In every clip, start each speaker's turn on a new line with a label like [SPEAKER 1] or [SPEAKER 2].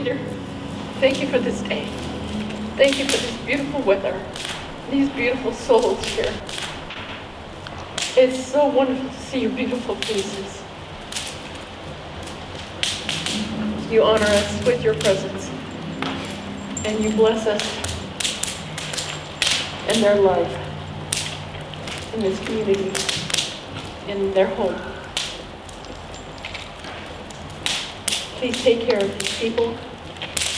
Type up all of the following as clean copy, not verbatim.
[SPEAKER 1] Peter. Thank you for this day. Thank you for this beautiful weather, these beautiful souls here. It's so wonderful to see your beautiful faces. You honor us with your presence, and you bless us in their life, in this community, in their home. Please take care of these people.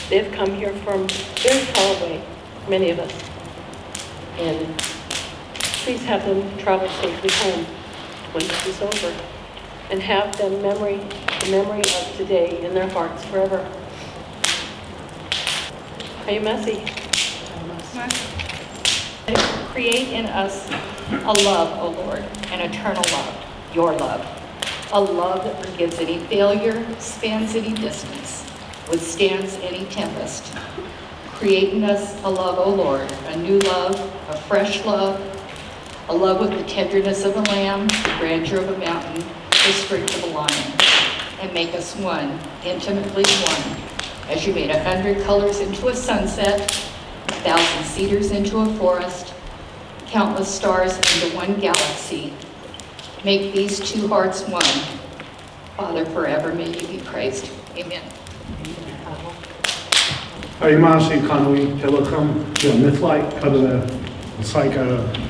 [SPEAKER 1] They've come here from very far away, many of us. And please have them travel safely home when this is over. And have the memory of today in their hearts forever. Hayamasi.
[SPEAKER 2] Create in us a love, O Lord, an eternal love, your love. A love that forgives any failure, spans any distance, withstands any tempest. Create in us a love, O Lord, a new love, a fresh love, a love with the tenderness of a lamb, the grandeur of a mountain, the strength of a lion. And make us one, intimately one, as you made 100 colors into a sunset, 1,000 cedars into a forest, countless stars into one galaxy. Make these two hearts one. Father, forever may you be praised. Amen.
[SPEAKER 3] Hayamasi kanui telekam mithlai kada saika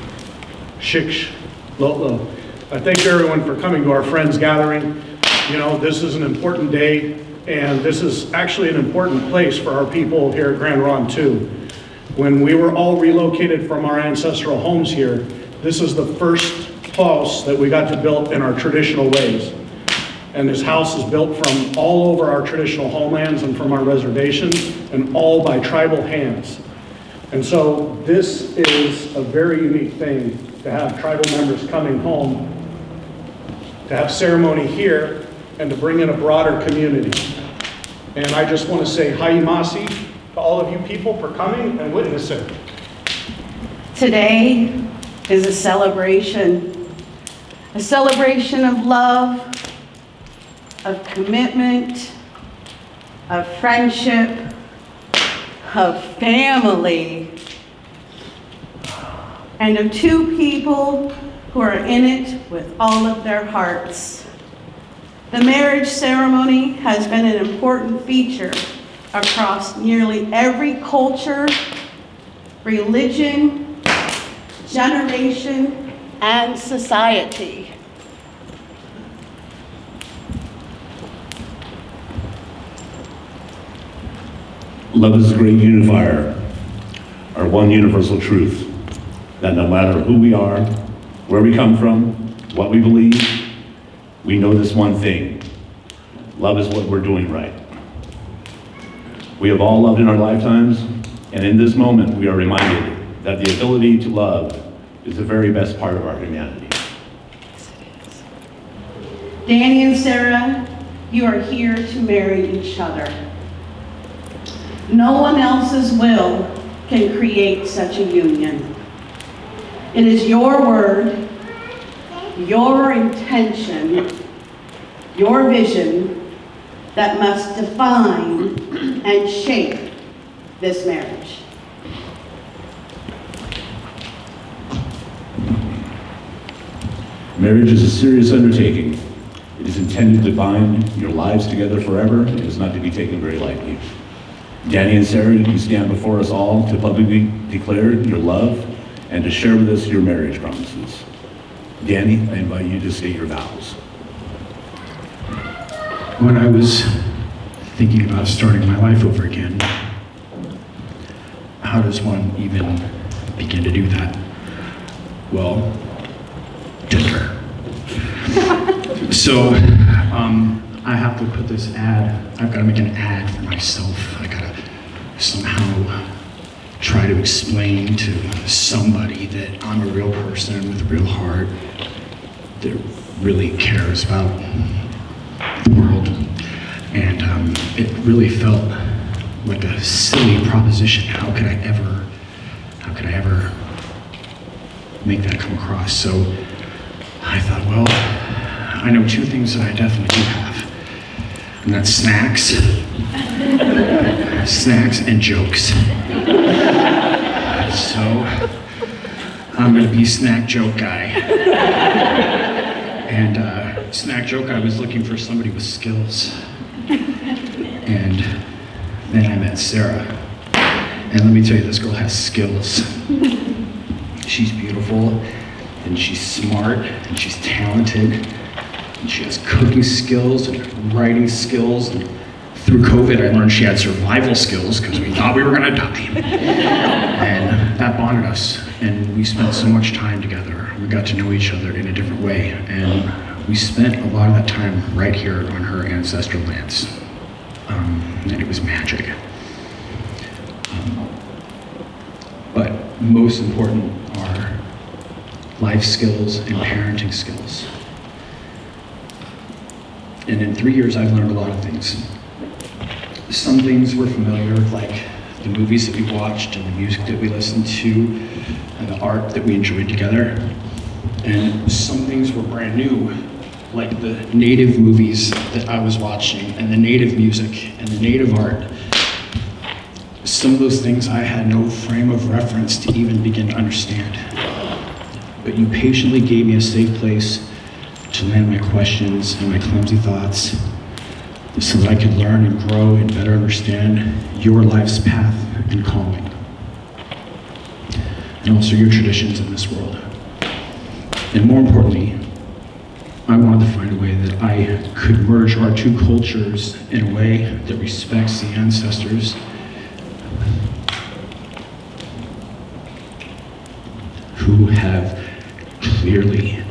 [SPEAKER 3] shish lotlo. I thank everyone for coming to our Friends Gathering. You know, this is an important day, and this is actually an important place for our people here at Grand Ronde too. When we were all relocated from our ancestral homes here, this is the first house that we got to build in our traditional ways. And this house is built from all over our traditional homelands and from our reservations, and all by tribal hands. And so this is a very unique thing to have tribal members coming home, to have ceremony here, and to bring in a broader community. And I just want to say Hayamasi to all of you people for coming and witnessing.
[SPEAKER 4] Today is a celebration of love, of commitment, of friendship, of family, and of two people who are in it with all of their hearts. The marriage ceremony has been an important feature across nearly every culture, religion, generation, and society.
[SPEAKER 5] Love is a great unifier, our one universal truth, that no matter who we are, where we come from, what we believe, we know this one thing: love is what we're doing right. We have all loved in our lifetimes, and in this moment we are reminded that the ability to love is the very best part of our humanity.
[SPEAKER 4] Danny and Sarah, you are here to marry each other. No one else's will can create such a union. It is your word, your intention, your vision that must define and shape this marriage.
[SPEAKER 5] Marriage is a serious undertaking. It is intended to bind your lives together forever. It is not to be taken very lightly. Danny and Sarah, you stand before us all to publicly declare your love and to share with us your marriage promises. Danny, I invite you to state your vows.
[SPEAKER 6] When I was thinking about starting my life over again, how does one even begin to do that? Well, Tinder. So, I have to put this ad, I've got to make an ad for myself. I got to somehow try to explain to somebody that I'm a real person with a real heart that really cares about the world. And it really felt like a silly proposition. How could I ever make that come across? So I thought, well, I know two things that I definitely do have, and that's snacks snacks and jokes. So, I'm gonna be snack joke guy. And snack joke, I was looking for somebody with skills. And then I met Sarah. And let me tell you, this girl has skills. She's beautiful, and she's smart, and she's talented, and she has cooking skills and writing skills. And through COVID, I learned she had survival skills because we thought we were gonna die. And that bonded us, and we spent so much time together. We got to know each other in a different way, and we spent a lot of that time right here on her ancestral lands. And it was magic. But most important are life skills and parenting skills. And in 3 years, I've learned a lot of things. Some things were familiar, like the movies that we watched and the music that we listened to and the art that we enjoyed together. And some things were brand new, like the native movies that I was watching and the native music and the native art. Some of those things I had no frame of reference to even begin to understand. But you patiently gave me a safe place to land my questions and my clumsy thoughts so that I could learn and grow and better understand your life's path and calling. And also your traditions in this world. And more importantly, I wanted to find a way that I could merge our two cultures in a way that respects the ancestors who have clearly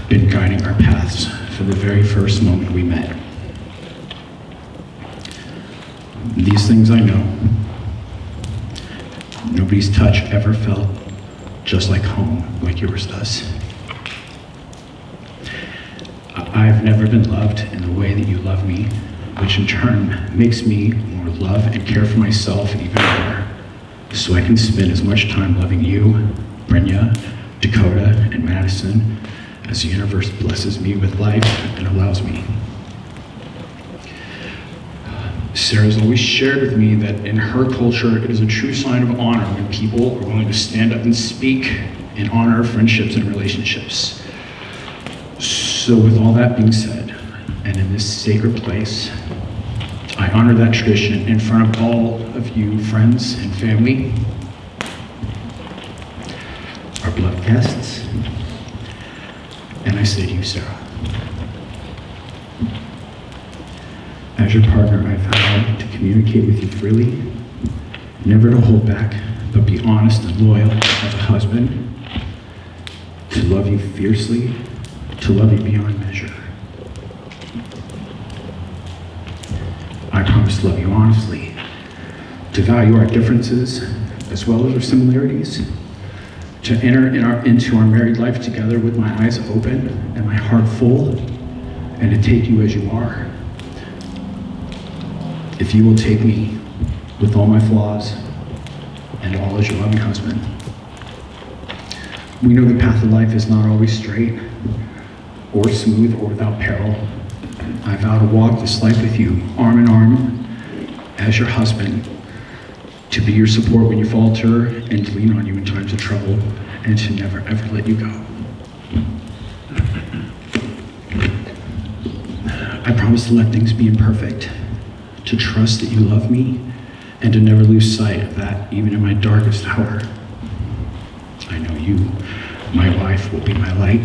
[SPEAKER 6] been guiding our paths from the very first moment we met. These things I know. Nobody's touch ever felt just like home, like yours does. I've never been loved in the way that you love me, which in turn makes me more love and care for myself even more, so I can spend as much time loving you, Brenya, Dakota, and Madison as the universe blesses me with life and allows me. Sarah's always shared with me that in her culture, it is a true sign of honor when people are willing to stand up and speak in honor of friendships and relationships. So with all that being said, and in this sacred place, I honor that tradition in front of all of you friends and family, our beloved guests, and I say to you, Sarah, as your partner, I vow to communicate with you freely, never to hold back, but be honest and loyal as a husband, to love you fiercely, to love you beyond measure. I promise to love you honestly, to value our differences as well as our similarities, to enter into our married life together with my eyes open and my heart full, and to take you as you are. If you will take me with all my flaws and all as your loving husband. We know the path of life is not always straight or smooth or without peril. I vow to walk this life with you, arm in arm, as your husband, to be your support when you falter and to lean on you in times of trouble, and to never ever let you go. I promise to let things be imperfect, to trust that you love me, and to never lose sight of that even in my darkest hour. I know you, my wife, will be my light.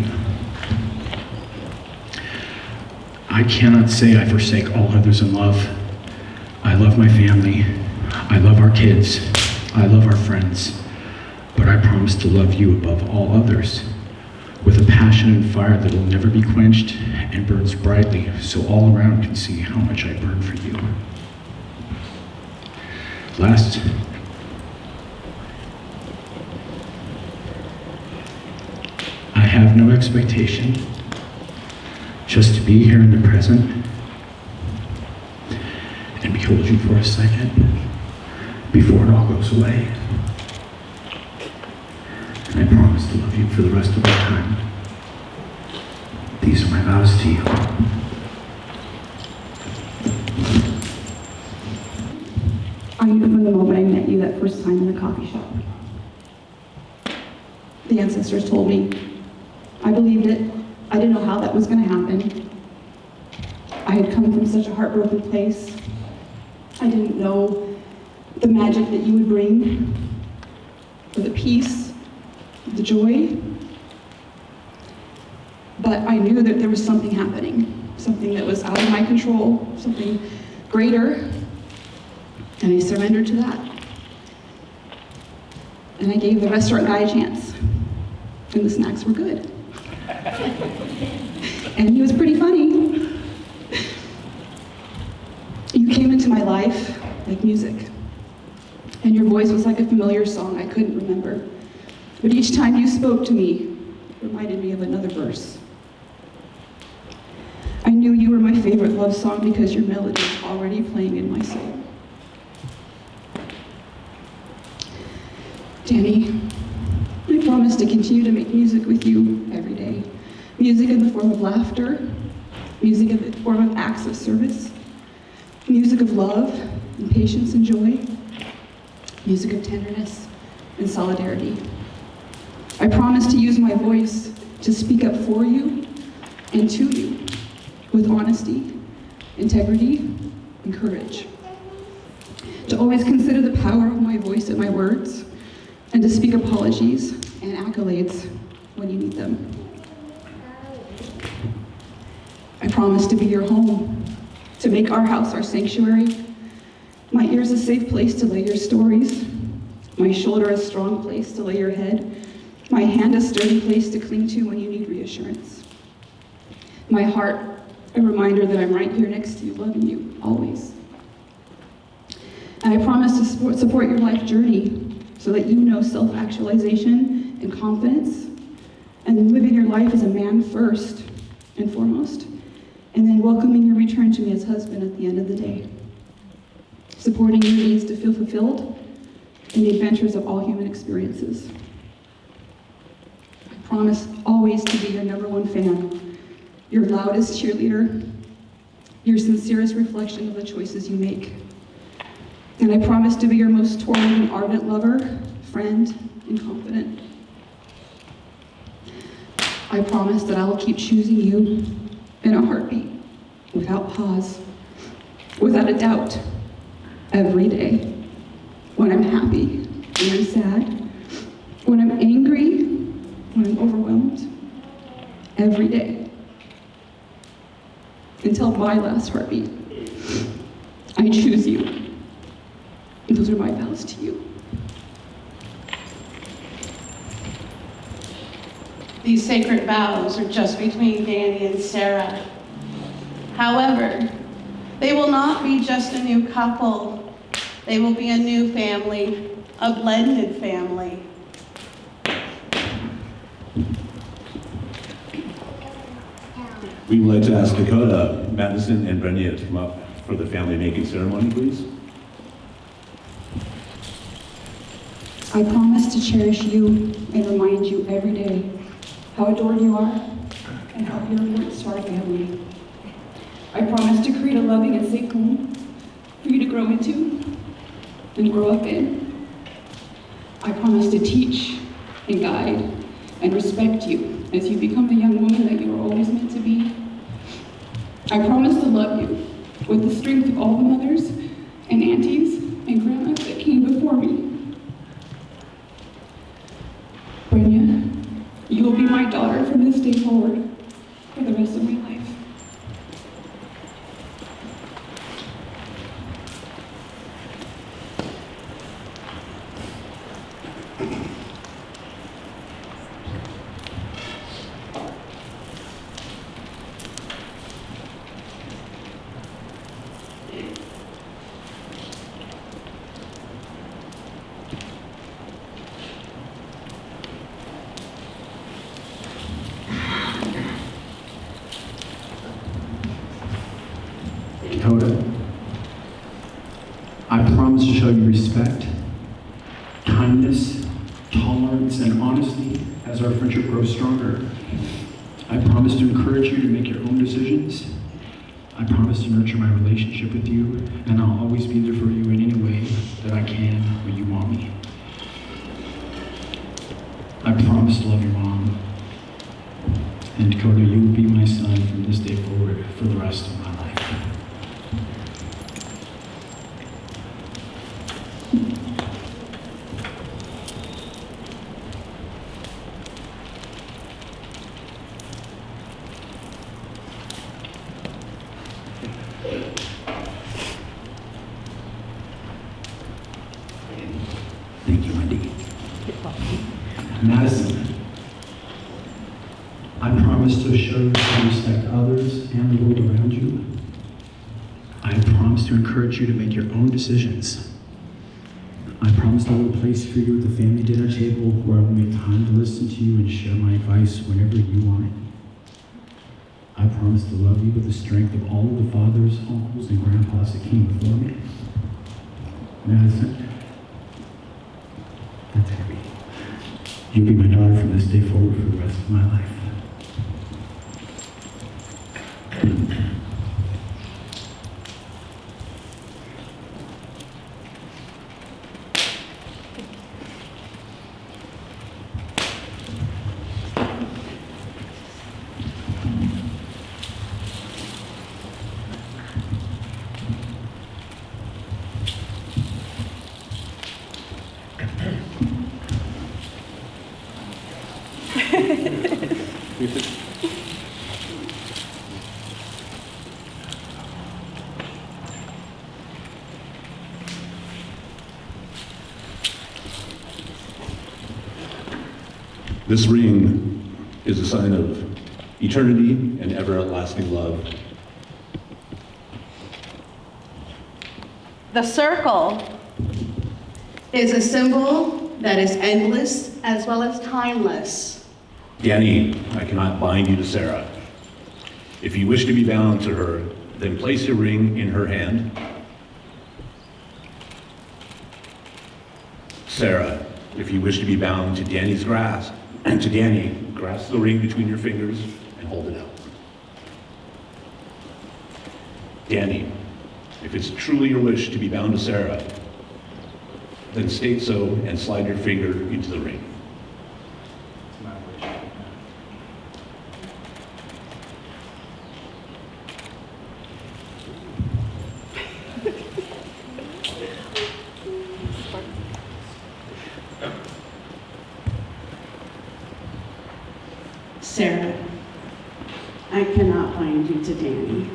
[SPEAKER 6] I cannot say I forsake all others in love. I love my family, I love our kids, I love our friends, but I promise to love you above all others, with a passion and fire that will never be quenched and burns brightly so all around can see how much I burn for you. Last, I have no expectation, just to be here in the present and behold you for a second before it all goes away. And I promise to love you for the rest of our time. These are my vows to you.
[SPEAKER 7] I knew from the moment I met you that first time in the coffee shop. The ancestors told me. I believed it. I didn't know how that was going to happen. I had come from such a heartbroken place. I didn't know the magic that you would bring, or the peace, the joy. But I knew that there was something happening, something that was out of my control, something greater, and I surrendered to that. And I gave the restaurant guy a chance, and the snacks were good. And he was pretty funny. You came into my life like music, and your voice was like a familiar song I couldn't remember. But each time you spoke to me, it reminded me of another verse. I knew you were my favorite love song because your melody was already playing in my soul. Danny, I promise to continue to make music with you every day. Music in the form of laughter, music in the form of acts of service, music of love and patience and joy, music of tenderness and solidarity. I promise to use my voice to speak up for you and to you with honesty, integrity, and courage. To always consider the power of my voice and my words, and to speak apologies and accolades when you need them. I promise to be your home, to make our house our sanctuary, my ears a safe place to lay your stories, my shoulder a strong place to lay your head, my hand a sturdy place to cling to when you need reassurance, my heart a reminder that I'm right here next to you, loving you, always. And I promise to support your life journey so that you know self-actualization and confidence, and living your life as a man first and foremost, and then welcoming your return to me as husband at the end of the day. Supporting your needs to feel fulfilled in the adventures of all human experiences. I promise always to be your #1 fan, your loudest cheerleader, your sincerest reflection of the choices you make. And I promise to be your most toiling and ardent lover, friend, and confidant. I promise that I will keep choosing you in a heartbeat, without pause, without a doubt, every day. When I'm happy, when I'm sad, when I'm angry, when I'm overwhelmed, every day. Until my last heartbeat. I choose you. And those are my vows to you.
[SPEAKER 4] These sacred vows are just between Danny and Sarah. However, they will not be just a new couple. They will be a new family, a blended family.
[SPEAKER 5] We would like to ask Dakota, Madison, and Brenda to come up for the family making ceremony, please.
[SPEAKER 7] I promise to cherish you and remind you every day how adored you are and how you're important to our family. I promise to create a loving and safe home for you to grow into and grow up in. I promise to teach and guide and respect you as you become the young woman that you were always meant to be. I promise to love you with the strength of all the mothers and aunties and grandmas that came before me. Brenda, you will be my daughter from this day forward for the rest of my life.
[SPEAKER 6] Dakota, I promise to show you respect, kindness, tolerance, and honesty as our friendship grows stronger. I promise to encourage you to make your own decisions I promise to nurture my relationship with you, and I'll always be there for you in any way that I can when you want me. I promise to love your mom. And Dakota, you will be my son from this day forward for the rest of my life. Thank you, Wendy. Madison, I promise to show you to respect others and the world around you. I promise to encourage you to make your own decisions. I promise I will place for you at the family dinner table where I will make time to listen to you and share my advice whenever you want it. I promise to love you with the strength of all of the fathers, uncles, and grandpas that came before me. Madison, that's heavy. You'll be my daughter from this day forward for the rest of my life.
[SPEAKER 5] This ring is a sign of eternity and everlasting love.
[SPEAKER 4] The circle is a symbol that is endless as well as timeless.
[SPEAKER 5] Danny, I cannot bind you to Sarah. If you wish to be bound to her, then place your ring in her hand. Sarah, if you wish to be bound to Danny's grasp, grasp the ring between your fingers and hold it out. Danny, if it's truly your wish to be bound to Sarah, then state so and slide your finger into the ring.
[SPEAKER 4] Sarah, I cannot bind you to Danny.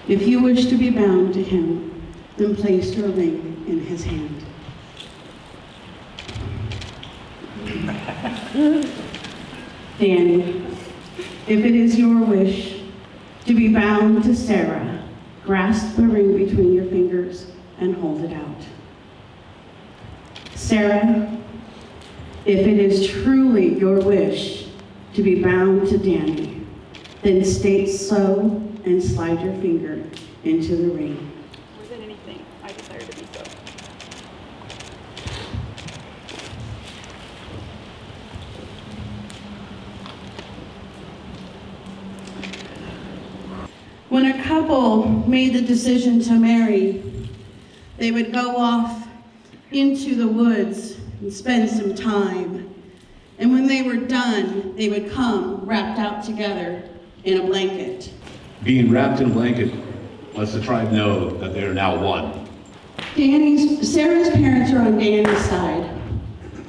[SPEAKER 4] If you wish to be bound to him, then place your ring in his hand. Danny, if it is your wish to be bound to Sarah, grasp the ring between your fingers and hold it out. Sarah, if it is truly your wish to be bound to Danny, then state so and slide your finger into the ring.
[SPEAKER 7] More than anything, I desire to be so.
[SPEAKER 4] When a couple made the decision to marry, they would go off into the woods and spend some time. And when they were done, they would come wrapped out together in a blanket.
[SPEAKER 5] Being wrapped in a blanket lets the tribe know that they are now one.
[SPEAKER 4] Sarah's parents are on Danny's side,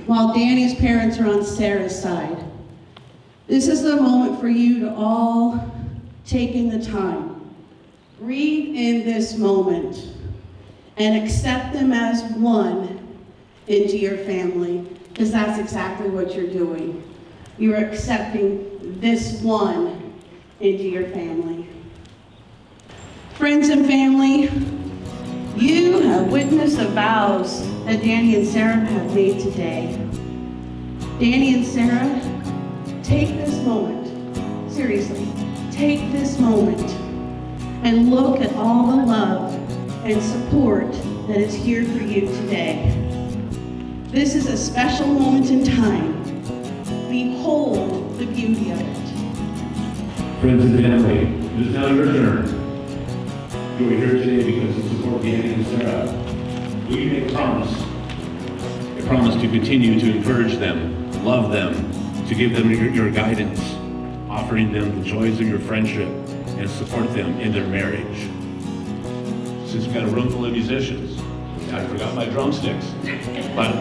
[SPEAKER 4] while Danny's parents are on Sarah's side. This is the moment for you to all take in the time. Breathe in this moment and accept them as one into your family, because that's exactly what you're doing. You're accepting this one into your family. Friends and family, you have witnessed the vows that Danny and Sarah have made today. Danny and Sarah, take this moment, seriously, take this moment and look at all the love and support that is here for you today. This is a special moment in time. Behold the beauty of it.
[SPEAKER 5] Friends and family, it is now your turn. You are here today because you support Danny and Sarah. Will you make a promise? A promise to continue to encourage them, love them, to give them your guidance, offering them the joys of your friendship, and support them in their marriage. Since we've got a room full of musicians, I forgot my drumsticks. But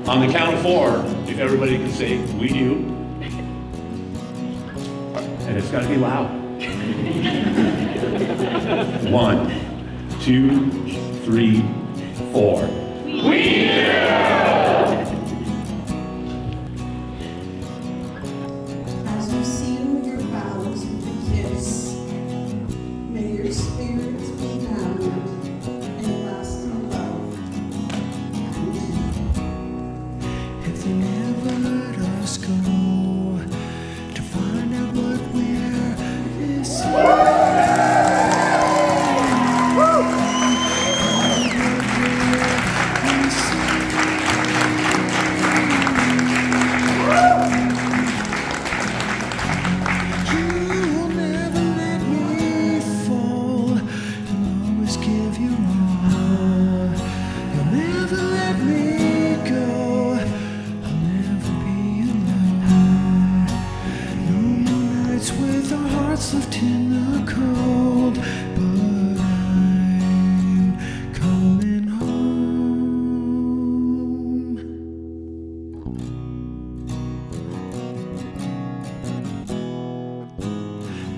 [SPEAKER 5] on the count of 4, if everybody can say, "We do," and it's got to be loud. 1, 2, 3, 4. We do!
[SPEAKER 8] As you seal your vows with a kiss, may your spirits be bound in lasting love.
[SPEAKER 9] If they never let us go to find out what we're missing. You'll never let me fall. You'll always give your all. You'll never let me go. I'll never be alone. No more nights with our hearts left in the cold, but I'm coming home.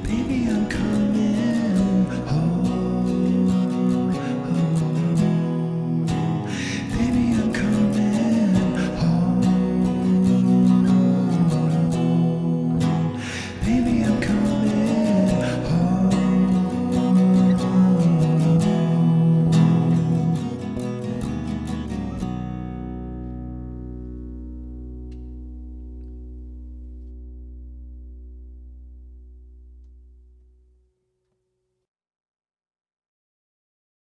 [SPEAKER 9] Baby,